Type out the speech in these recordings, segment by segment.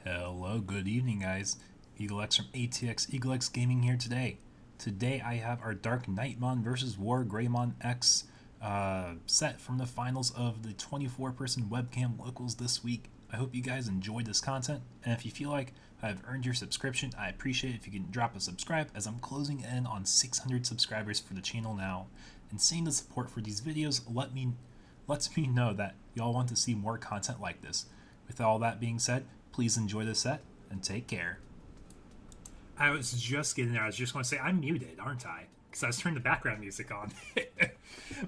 Hello, good evening, guys. EagleX from ATX EagleX Gaming here today. Today I have our DarkKnightmon versus WargreymonX set from the finals of the 24-person webcam locals this week. I hope you guys enjoyed this content, and if you feel like I've earned your subscription, I appreciate it if you can drop a subscribe, as I'm closing in on 600 subscribers for the channel now. And seeing the support for these videos lets me know that y'all want to see more content like this. With all that being said, please enjoy the set and take care. I was just getting there. I was just going to say, I'm muted, aren't I? Because I was turning the background music on.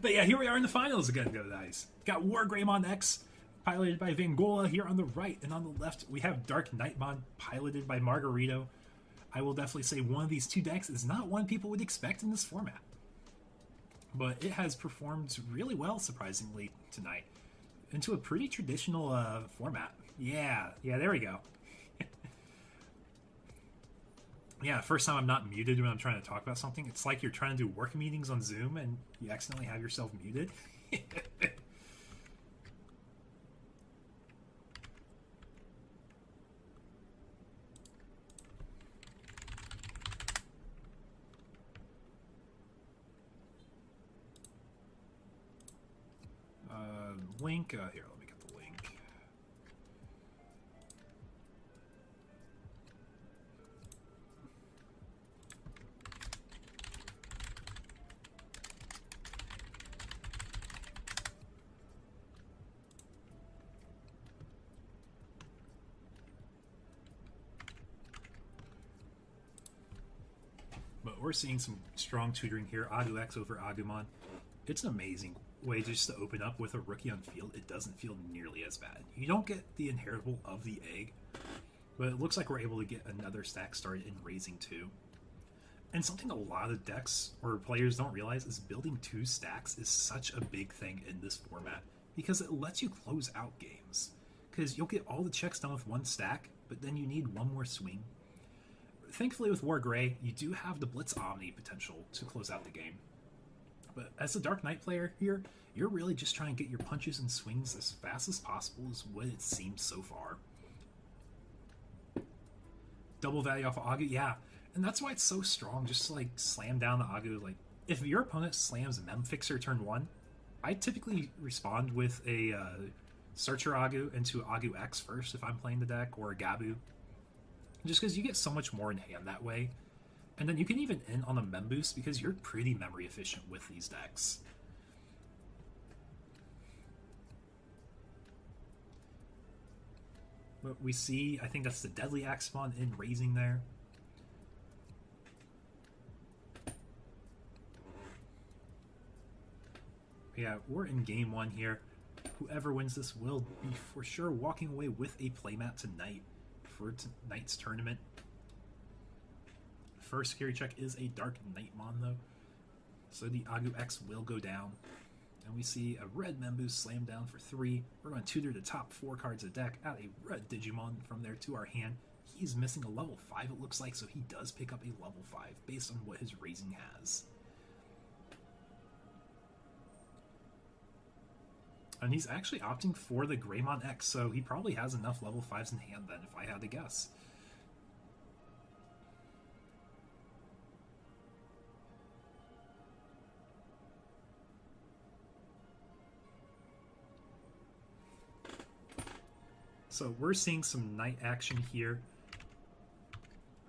But yeah, here we are in the finals again, guys. Got WargreymonX, piloted by Vangola here on the right, and on the left we have DarkKnightmon, piloted by Margarito. I will definitely say one of these two decks is not one people would expect in this format, but it has performed really well, surprisingly, tonight into a pretty traditional format. Yeah, there we go. Yeah, first time I'm not muted when I'm trying to talk about something. It's like you're trying to do work meetings on Zoom and you accidentally have yourself muted. Link, here, let me get the link. But we're seeing some strong tutoring here. AguX over Agumon. It's an amazing way just to open up with a rookie on field. It doesn't feel nearly as bad. You don't get the inheritable of the egg, but it looks like we're able to get another stack started in raising 2. And something a lot of decks or players don't realize is building 2 stacks is such a big thing in this format, because it lets you close out games. Because you'll get all the checks done with 1 stack, but then you need 1 more swing. Thankfully with Wargrey, you do have the Blitz Omni potential to close out the game. But as a Dark Knight player here, you're really just trying to get your punches and swings as fast as possible is what it seems so far. Double value off of Agu, yeah. And that's why it's so strong, just to like slam down the Agu. Like, if your opponent slams Memfixer turn 1, I typically respond with a Searcher Agu into Agu X first if I'm playing the deck, or a Gabu. Just because you get so much more in hand that way. And then you can even end on a Mem Boost because you're pretty memory efficient with these decks. But we see, I think that's the Deadly Axemon in raising there. Yeah, we're in game 1 here. Whoever wins this will be for sure walking away with a playmat tonight for tonight's tournament. First security check is a DarkKnightmon though, so the Agu X will go down. And we see a red Membu slam down for 3. We're going to tutor the top 4 cards of the deck, add a red Digimon from there to our hand. He's missing a level 5 it looks like, so he does pick up a level 5 based on what his raising has. And he's actually opting for the WargreymonX, so he probably has enough level 5s in hand then, if I had to guess. So we're seeing some night action here.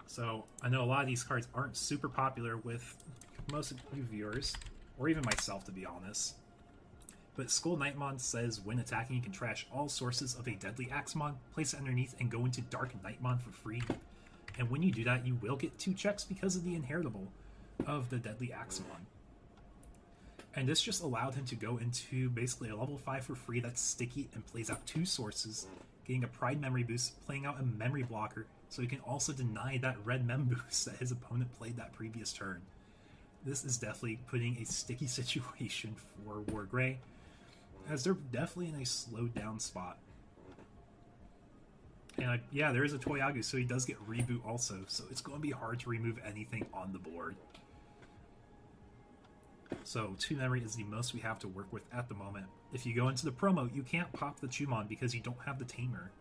So I know a lot of these cards aren't super popular with most of you viewers, or even myself to be honest. But Skull Knightmon says when attacking you can trash all sources of a Deadly Axemon, place it underneath, and go into DarkKnightmon for free. And when you do that, you will get 2 checks because of the inheritable of the Deadly Axemon. And this just allowed him to go into basically a level 5 for free that's sticky and plays out 2 sources, getting a Pride Memory Boost, playing out a Memory Blocker, so he can also deny that red Mem Boost that his opponent played that previous turn. This is definitely putting a sticky situation for Wargrey, as they're definitely in a slowed down spot. And yeah, there is a Toy Agu, so he does get Reboot also, so it's going to be hard to remove anything on the board. So 2 memory is the most we have to work with at the moment. If you go into the promo, you can't pop the Chumon because you don't have the Tamer.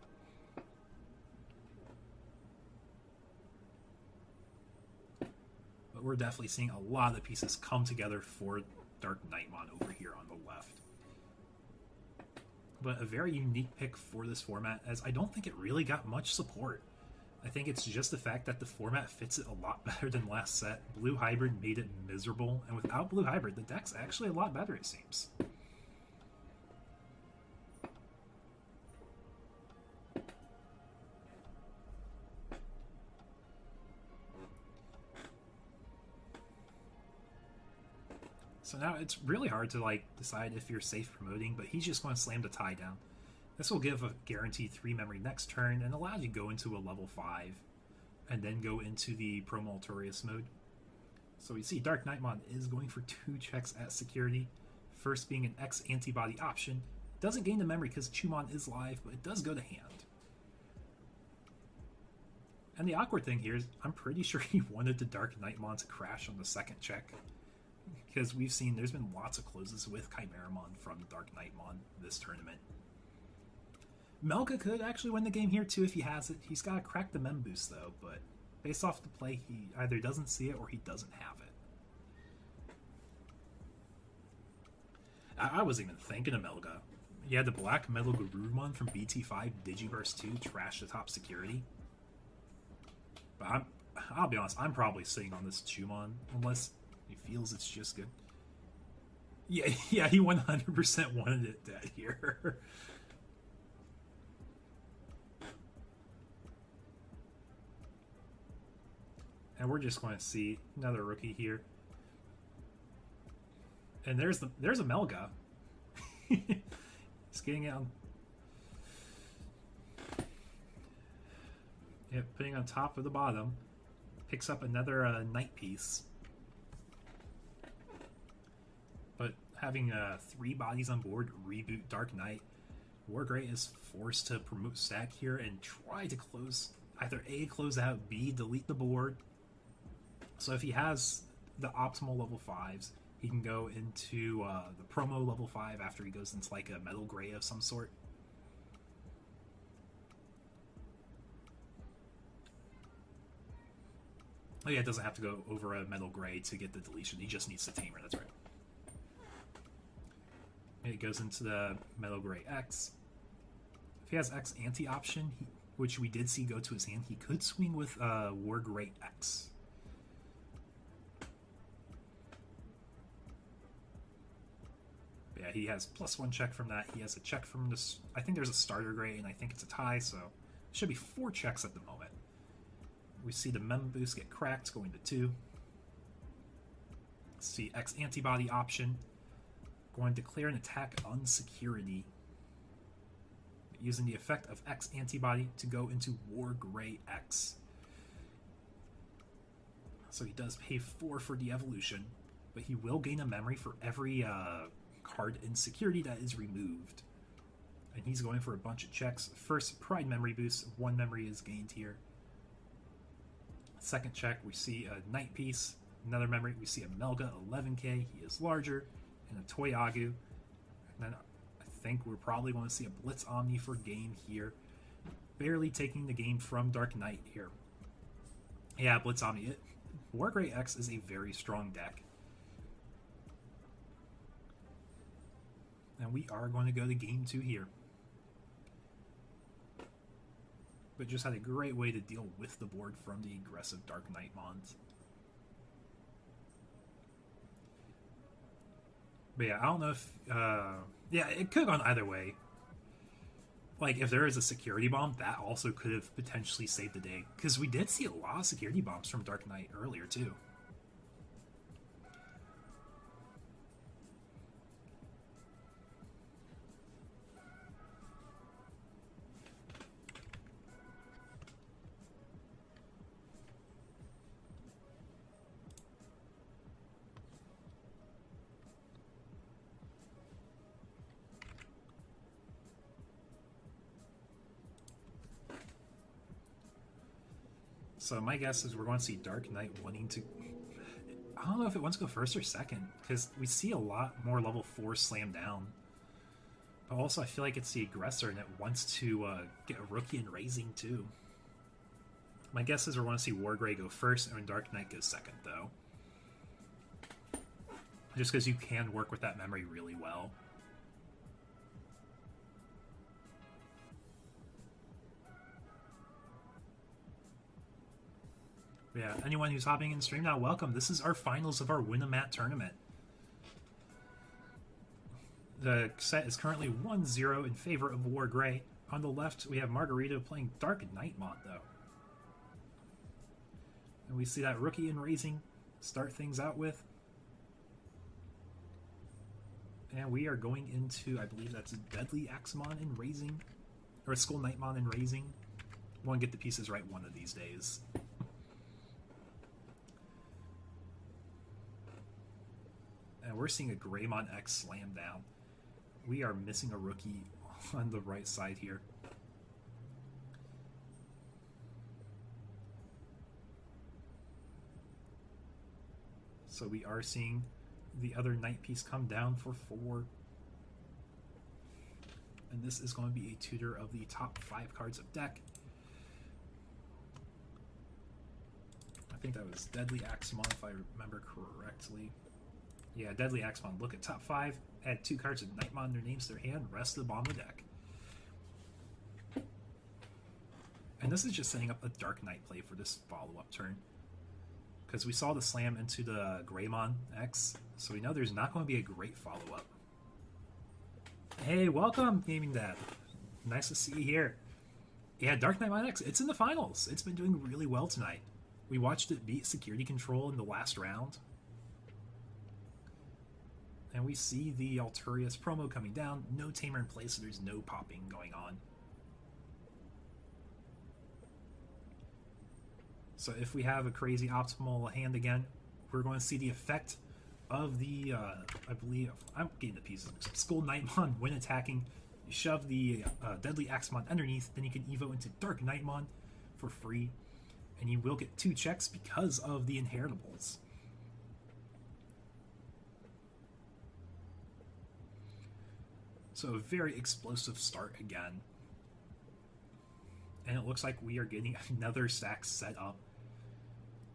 But we're definitely seeing a lot of the pieces come together for DarkKnightmon over here on the left. But a very unique pick for this format, as I don't think it really got much support. I think it's just the fact that the format fits it a lot better than last set. Blue Hybrid made it miserable, and without Blue Hybrid, the deck's actually a lot better, it seems. So now it's really hard to decide if you're safe promoting, but he's just going to slam the tie down. This will give a guaranteed 3 memory next turn and allow you to go into a level 5 and then go into the Promo Altorius mode. So we see DarkKnightmon is going for 2 checks at security. First being an X antibody option. Doesn't gain the memory because Chumon is live, but it does go to hand. And the awkward thing here is I'm pretty sure he wanted the DarkKnightmon to crash on the second check. Because we've seen there's been lots of closes with Chimeramon from DarkKnightmon this tournament. Melka could actually win the game here too if he has it. He's got to crack the Mem boost though, but based off the play, he either doesn't see it or he doesn't have it. I wasn't even thinking of Melga. He had the Black Metal Garurumon from BT9 Digiburst 2 trash the top security. But I'll be honest, I'm probably sitting on this Chumon unless he feels it's just good. Yeah, he 100% wanted it dead here. And we're just going to see another rookie here. And there's a Melga. He's getting it on. Yeah, putting on top of the bottom. Picks up another night piece. But having 3 bodies on board, reboot Dark Knight, Wargrey is forced to promote stack here and try to close, either A, close out, B, delete the board. So if he has the optimal level 5s, he can go into the promo level 5 after he goes into like a metal gray of some sort. Oh yeah, it doesn't have to go over a metal gray to get the deletion. He just needs the tamer, that's right. It goes into the Metal Gray X. If he has X anti option, which we did see go to his hand, he could swing with WargreymonX. Yeah, he has +1 check from that. He has a check from this. I think there's a starter gray, and I think it's a tie, so it should be 4 checks at the moment. We see the Mem boost get cracked, going to 2. See X antibody option. Going to declare an attack on security. Using the effect of X antibody to go into WargreymonX. So he does pay 4 for the evolution, but he will gain a memory for every card in security that is removed. And he's going for a bunch of checks. First, Pride memory boost. 1 memory is gained here. Second check, we see a Night Piece. Another memory, we see a Melga 11k. He is larger. And a Toyagu. And then I think we're probably going to see a Blitz Omni for game here. Barely taking the game from Dark Knight here. Yeah, Blitz Omni. WargreymonX is a very strong deck. And we are going to go to game 2 here. But just had a great way to deal with the board from the aggressive DarkKnightmons. But yeah, I don't know if... yeah, it could have gone either way. Like, if there is a security bomb, that also could have potentially saved the day. Because we did see a lot of security bombs from Dark Knight earlier, too. So my guess is we're going to see Dark Knight wanting to... I don't know if it wants to go first or second, because we see a lot more level 4 slam down. But also I feel like it's the aggressor and it wants to get a rookie and raising too. My guess is we're going to see Wargrey go first and Dark Knight goes second, though. just because you can work with that memory really well. Yeah, anyone who's hopping in stream now, welcome. This is our finals of our Win-A-Mat tournament. The set is currently 1-0 in favor of Wargrey. On the left, we have Margarita playing DarkKnightmon, though. And we see that rookie in Raising start things out with. And we are going into, I believe that's Deadly Axemon in Raising. Or Skull Knightmon in Raising. Want to get the pieces right one of these days. And we're seeing a WargreymonX slam down. We are missing a rookie on the right side here. So we are seeing the other knight piece come down for 4. And this is going to be a tutor of the top 5 cards of deck. I think that was Deadly Axemon if I remember correctly. Yeah, Deadly Axemon. Look at top 5, add 2 cards of Knightmon, their names to their hand, rest them on the deck. And this is just setting up a Dark Knight play for this follow-up turn. Because we saw the slam into the WargreymonX, so we know there's not going to be a great follow-up. Hey, welcome, Gaming Dad. Nice to see you here. Yeah, DarkKnightmon, it's in the finals. It's been doing really well tonight. We watched it beat Security Control in the last round. And we see the Alturius promo coming down. No Tamer in place, so there's no popping going on. So if we have a crazy optimal hand again, we're going to see the effect of the, I believe, I'm getting the pieces. Skull Knightmon when attacking. You shove the Deadly Axemon underneath, then you can evo into DarkKnightmon for free. And you will get 2 checks because of the inheritables. So a very explosive start again. And it looks like we are getting another stack set up.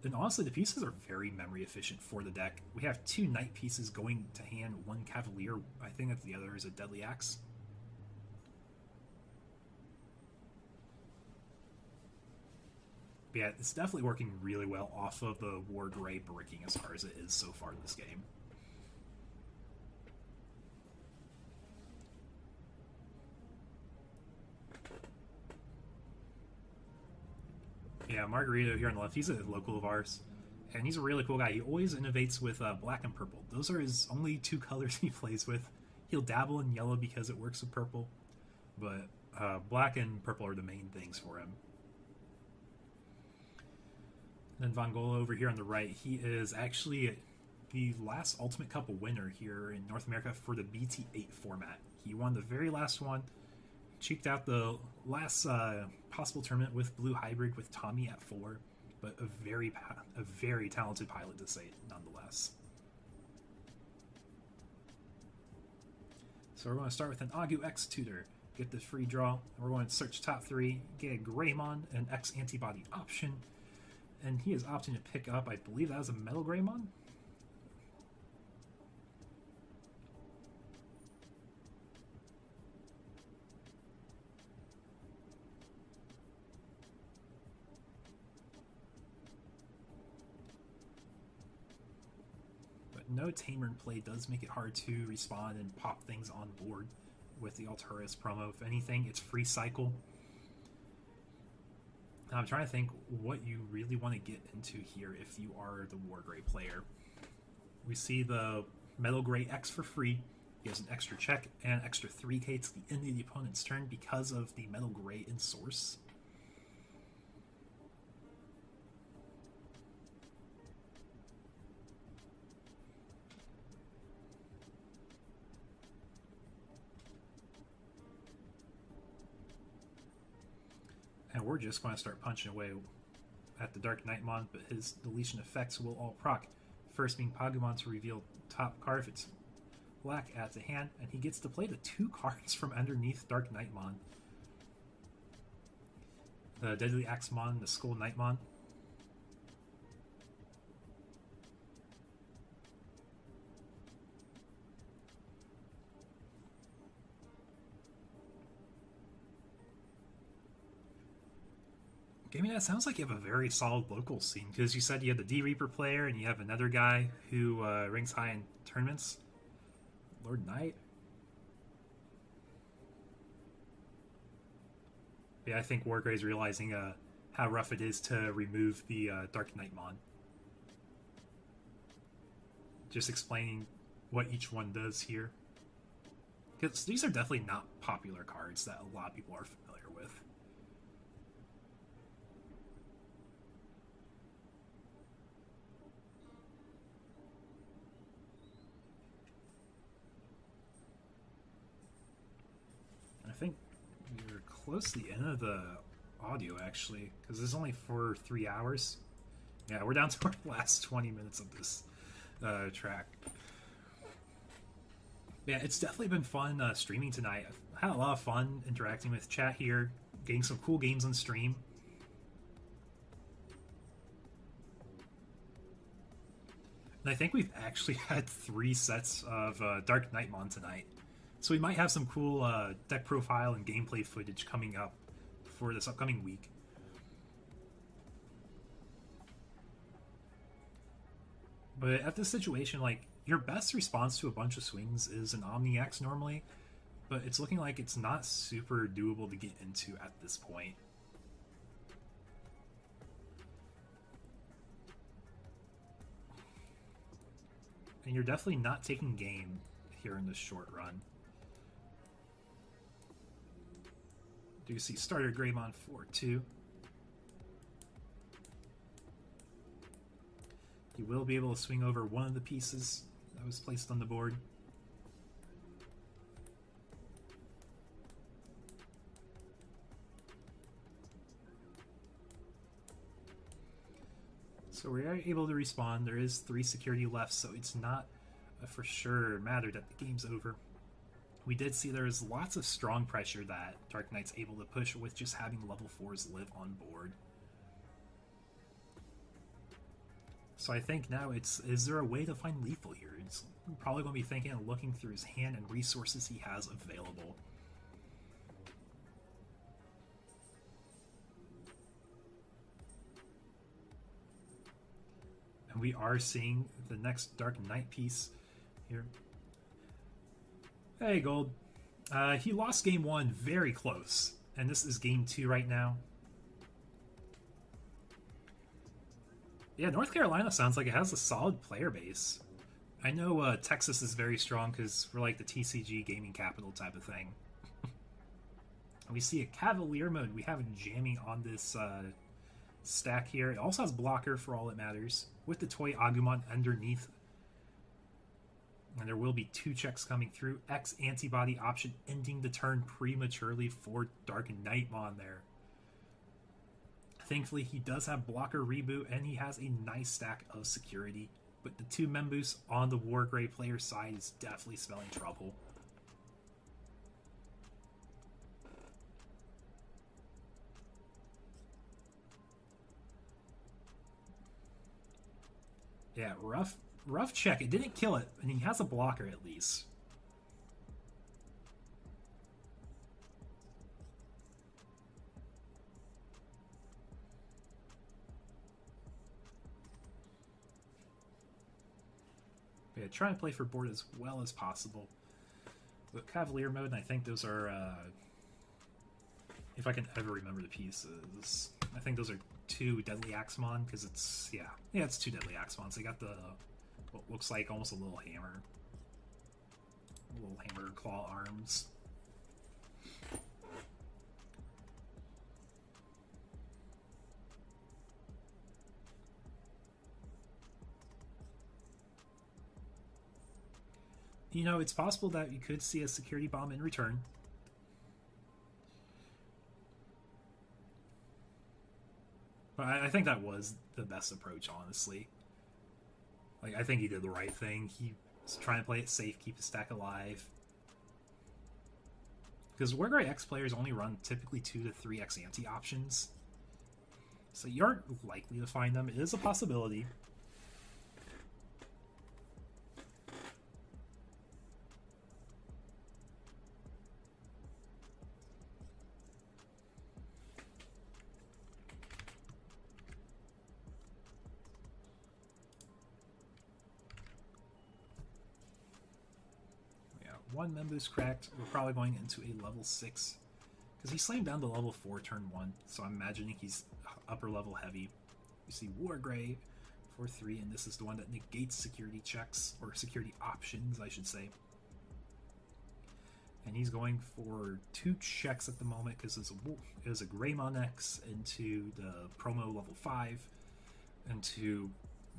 And honestly, the pieces are very memory efficient for the deck. We have 2 knight pieces going to hand, 1 cavalier. I think that the other is a Deadly Axe. But yeah, it's definitely working really well off of the Wargrey bricking as far as it is so far in this game. Yeah, Margarito here on the left, he's a local of ours, and he's a really cool guy. He always innovates with black and purple. Those are his only 2 colors he plays with. He'll dabble in yellow because it works with purple, but black and purple are the main things for him. And then Von Golo over here on the right, he is actually the last Ultimate Cup winner here in North America for the BT8 format. He won the very last one. Cheeked out the last possible tournament with Blue Hybrid with Tommy at 4, but a very talented pilot to say it nonetheless. So we're going to start with an Agu X tutor, get the free draw, and we're going to search top 3, get a Greymon, an X antibody option, and he is opting to pick up, I believe that was a Metal Greymon? No Tamer in play does make it hard to respond and pop things on board with the Alturius promo. If anything, it's free cycle. I'm trying to think what you really want to get into here if you are the Wargrey player. We see the Metal Grey X for free. He has an extra check and extra 3k to the end of the opponent's turn because of the Metal Grey in source. And we're just going to start punching away at the DarkKnightmon, but his deletion effects will all proc. First being Pagumon to reveal top card if it's black, adds a hand, and he gets to play the 2 cards from underneath DarkKnightmon. The Deadly Axemon, the Skull Knightmon. Gaming, that sounds like you have a very solid local scene because you said you have the D Reaper player and you have another guy who ranks high in tournaments. Lord Knight. Yeah, I think Wargrey's realizing how rough it is to remove the DarkKnightmon. Just explaining what each one does here. Because these are definitely not popular cards that a lot of people are familiar with. I think we're close to the end of the audio, actually, because this is only for 3 hours. Yeah, we're down to our last 20 minutes of this track. Yeah, it's definitely been fun streaming tonight. I've had a lot of fun interacting with chat here, getting some cool games on stream. And I think we've actually had 3 sets of DarkKnightmon tonight. So we might have some cool deck profile and gameplay footage coming up for this upcoming week. But at this situation, like, your best response to a bunch of swings is an OmniX normally, but it's looking like it's not super doable to get into at this point. And you're definitely not taking game here in this short run. Do you see starter Greymon 4-2? You will be able to swing over one of the pieces that was placed on the board. So we are able to respawn. There is 3 security left, so it's not a for sure matter that the game's over. We did see there is lots of strong pressure that Dark Knight's able to push with just having level 4s live on board. So I think now is there a way to find lethal here? It's probably going to be thinking and looking through his hand and resources he has available. And we are seeing the next Dark Knight piece here. Hey, Gold. He lost game 1 very close, and this is game 2 right now. Yeah, North Carolina sounds like it has a solid player base. I know Texas is very strong because we're like the TCG gaming capital type of thing. We see a Cavalier mode. We have jamming on this stack here. It also has blocker for all it matters, with the toy Agumon underneath. And there will be 2 checks coming through. X antibody option ending the turn prematurely for DarkKnightmon there. Thankfully, he does have blocker reboot, and he has a nice stack of security. But the 2 Memboosts on the Wargrey player side is definitely spelling trouble. Yeah, rough check. It didn't kill it, and he has a blocker at least. Yeah, try and play for board as well as possible. With Cavalier mode, and I think those are, if I can ever remember the pieces, I think those are 2 Deadly Axemon, because it's, yeah, it's 2 Deadly Axemons. They got the, what looks like almost a little hammer claw arms. You know, it's possible that you could see a security bomb in return. But I think that was the best approach, honestly. Like, I think he did the right thing. He was trying to play it safe, keep the stack alive. Because WargreymonX players only run typically 2 to 3 ex-ante options. So you aren't likely to find them. It is a possibility. one Memboost cracked. We're probably going into a level 6. Because he slammed down to level 4 turn 1, so I'm imagining he's upper level heavy. You see Wargrey for 3, and this is the one that negates security checks, or security options, I should say. And he's going for 2 checks at the moment because it was a WargreymonX into the promo level 5, into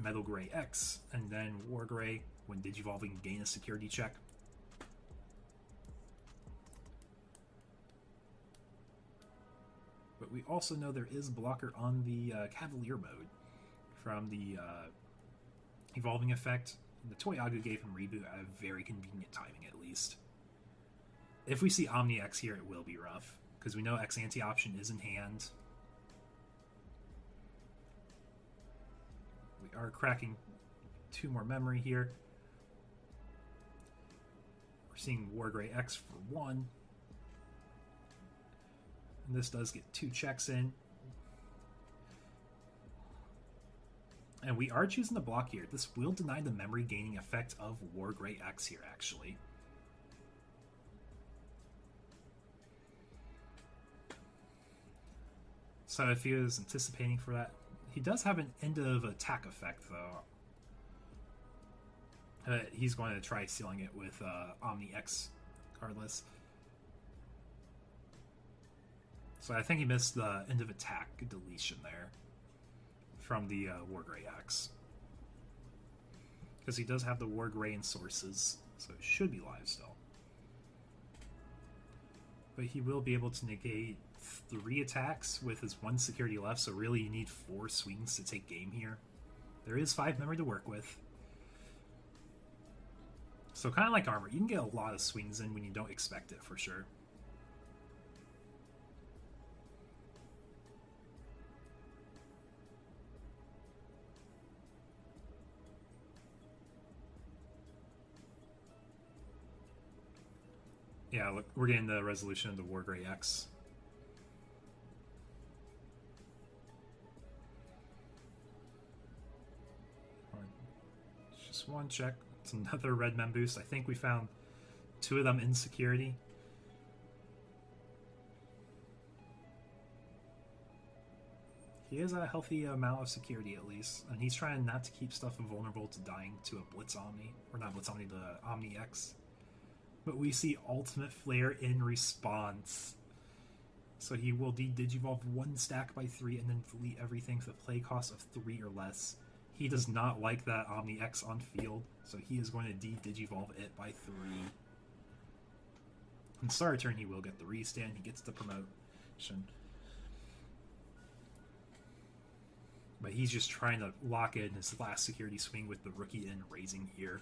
Metal Gray X, and then Wargrey, when Digivolving, gain a security check. But we also know there is blocker on the Cavalier mode from the evolving effect. The Toy Agu gave him reboot at a very convenient timing, at least. If we see Omni X here, it will be rough, because we know X anti option is in hand. We are cracking 2 more memory here. We're seeing Wargrey X for 1. And this does get 2 checks in. And we are choosing to block here. This will deny the memory gaining effect of Wargrey X here, actually. So if he was anticipating for that, he does have an end of attack effect, though. He's going to try sealing it with Omni X regardless. So I think he missed the end of attack deletion there from the Wargrey X. Because he does have the Wargrey in sources, so it should be live still. But he will be able to negate 3 attacks with his 1 security left, so really you need 4 swings to take game here. There is 5 memory to work with. So kind of like armor, you can get a lot of swings in when you don't expect it, for sure. Yeah, look, we're getting the resolution of the Wargrey X. It's just 1 check. It's another red Memboost. I think we found 2 of them in security. He has a healthy amount of security, at least, and he's trying not to keep stuff vulnerable to dying to a Blitz Omni, or not Blitz Omni, the Omni X. But we see Ultimate Flare in response. So he will de-digivolve 1 stack by 3 and then delete everything for the play cost of 3 or less. He does not like that Omni X on field, so he is going to de-digivolve it by 3. On start turn, he will get the restand, he gets the promotion. But he's just trying to lock in his last security swing with the rookie in raising here.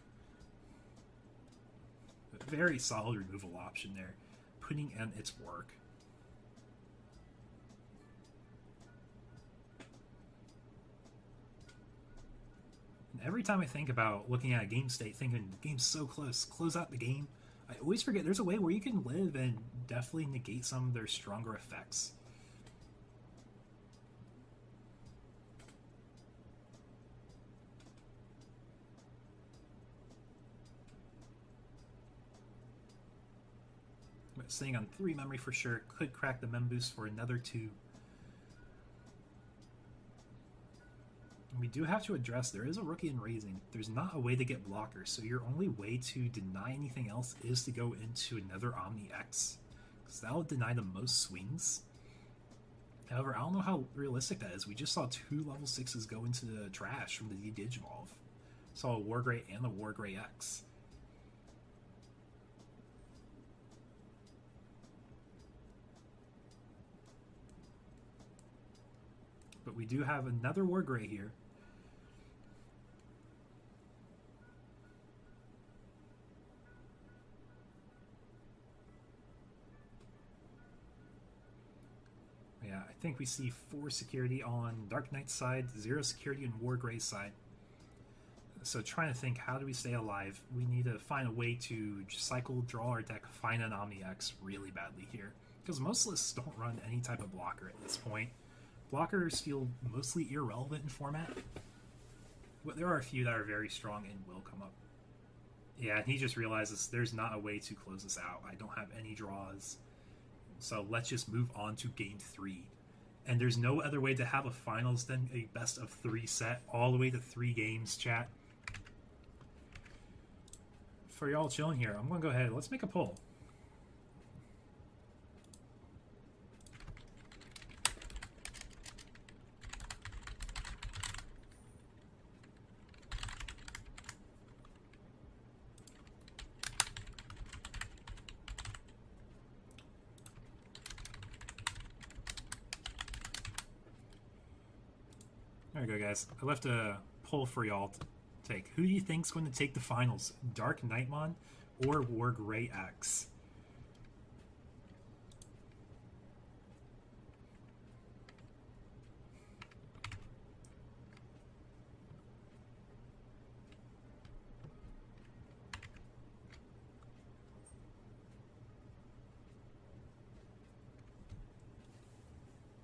A very solid removal option there, putting in its work. And every time I think about looking at a game state, thinking the game's so close, close out the game, I always forget there's a way where you can live and definitely negate some of their stronger effects. But staying on 3 memory for sure, could crack the Memboost for another 2. And we do have to address there is a rookie in raising. There's not a way to get blockers, so your only way to deny anything else is to go into another Omni X, because that will deny the most swings. However, I don't know how realistic that is. We just saw 2 level 6s go into the trash from the de-digivolve. Saw a Wargrey and a Wargrey X. But we do have another Wargrey here. Yeah, I think we see 4 security on Dark Knight's side, 0 security on Wargrey's side. So trying to think, how do we stay alive? We need to find a way to cycle, draw our deck, find an Omni X really badly here. Because most lists don't run any type of blocker at this point. Blockers feel mostly irrelevant in format, but there are a few that are very strong and will come up. Yeah, and he just realizes there's not a way to close this out. I don't have any draws. So let's just move on to game 3. And there's no other way to have a finals than a best of 3 set, all the way to 3 games, chat. For y'all chilling here, I'm going to go ahead. Let's make a poll. There we go, guys. I left a poll for y'all to take. Who do you think's going to take the finals? DarkKnightmon or WargreymonX?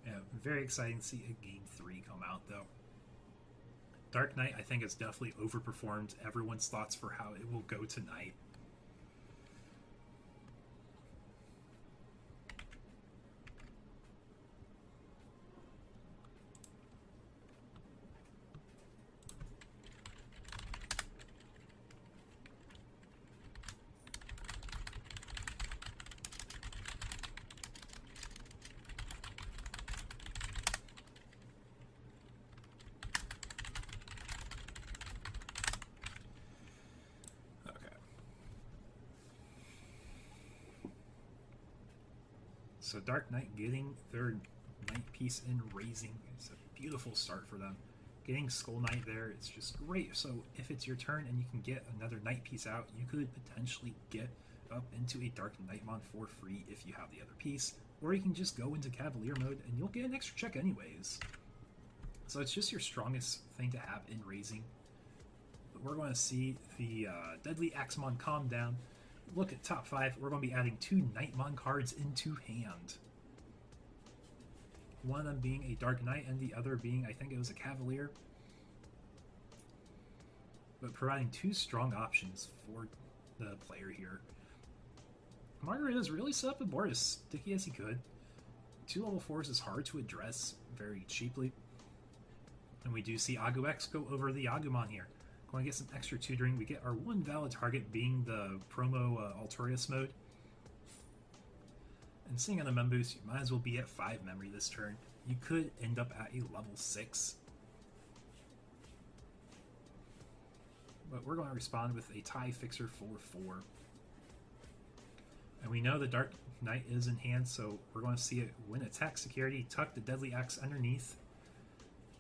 Yeah, very exciting to see a game 3 come out, though. Dark Knight, I think, has definitely overperformed everyone's thoughts for how it will go tonight. So Dark Knight getting their Knight piece in raising. It's a beautiful start for them. Getting Skull Knight there, it's just great. So if it's your turn and you can get another Knight piece out, you could potentially get up into a DarkKnightmon for free if you have the other piece. Or you can just go into Cavalier mode and you'll get an extra check anyways. So it's just your strongest thing to have in raising. But we're going to see the Deadly Axemon calm down. Look at top 5. We're going to be adding 2 Knightmon cards into hand. One of them being a Dark Knight and the other being, I think it was a Cavalier. But providing 2 strong options for the player here. Margarita's really set up the board as sticky as he could. 2 level 4s is hard to address very cheaply. And we do see AguX go over the Agumon here. Going to get some extra tutoring. We get our 1 valid target being the promo Altorius mode. And seeing on the mem boost, you might as well be at 5 memory this turn. You could end up at a level 6. But we're going to respond with a tie fixer for 4. And we know the Dark Knight is in hand, so we're going to see it win attack security, tuck the Deadly Axe underneath,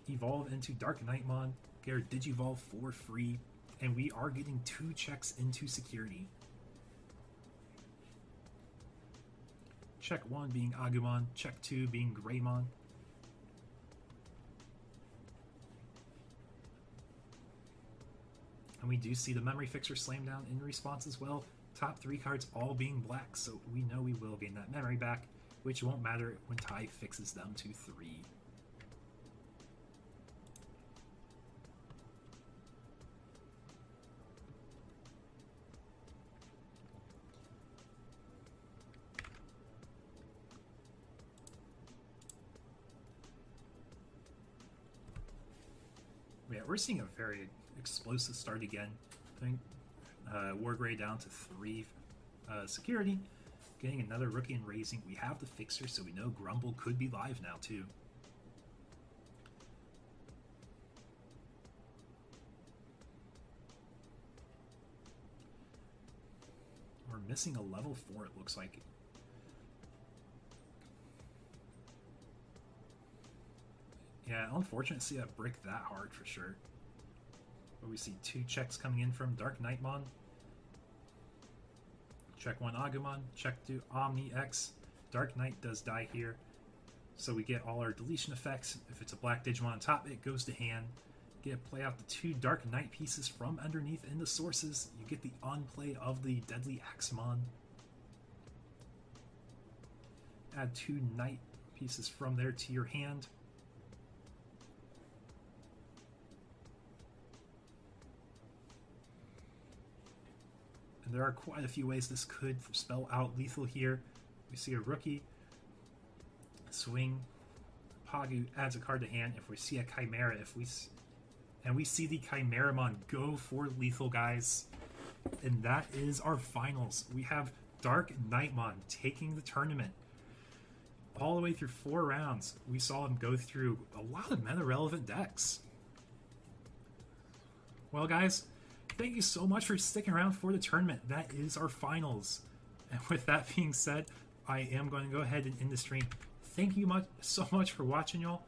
evolve into DarkKnightmon, get our Digivolve for free, and we are getting 2 checks into security. Check 1 being Agumon, check 2 being Greymon. And we do see the Memory Fixer slam down in response as well. Top 3 cards all being black, so we know we will gain that memory back, which won't matter when Ty fixes them to 3. Yeah, we're seeing a very explosive start again. Putting Wargrey down to 3 security. Getting another rookie and raising. We have the fixer, so we know Grumble could be live now too. We're missing a level 4, it looks like. Yeah, unfortunate to see that brick that hard for sure. But we see 2 checks coming in from DarkKnightmon. Check 1 Agumon, check 2 OmniX. Dark Knight does die here. So we get all our deletion effects. If it's a black Digimon on top, it goes to hand. Get to play out the 2 Dark Knight pieces from underneath in the sources. You get the on-play of the Deadly Axemon. Add 2 Knight pieces from there to your hand. There are quite a few ways this could spell out lethal here. We see a rookie swing. Pagu adds a card to hand. If we see a Chimera, we see the Chimera-mon go for lethal, guys. And that is our finals. We have DarkKnightmon taking the tournament. All the way through 4 rounds, we saw him go through a lot of meta-relevant decks. Well, guys, thank you so much for sticking around for the tournament. That is our finals. And with that being said, I am going to go ahead and end the stream. Thank you so much for watching, y'all.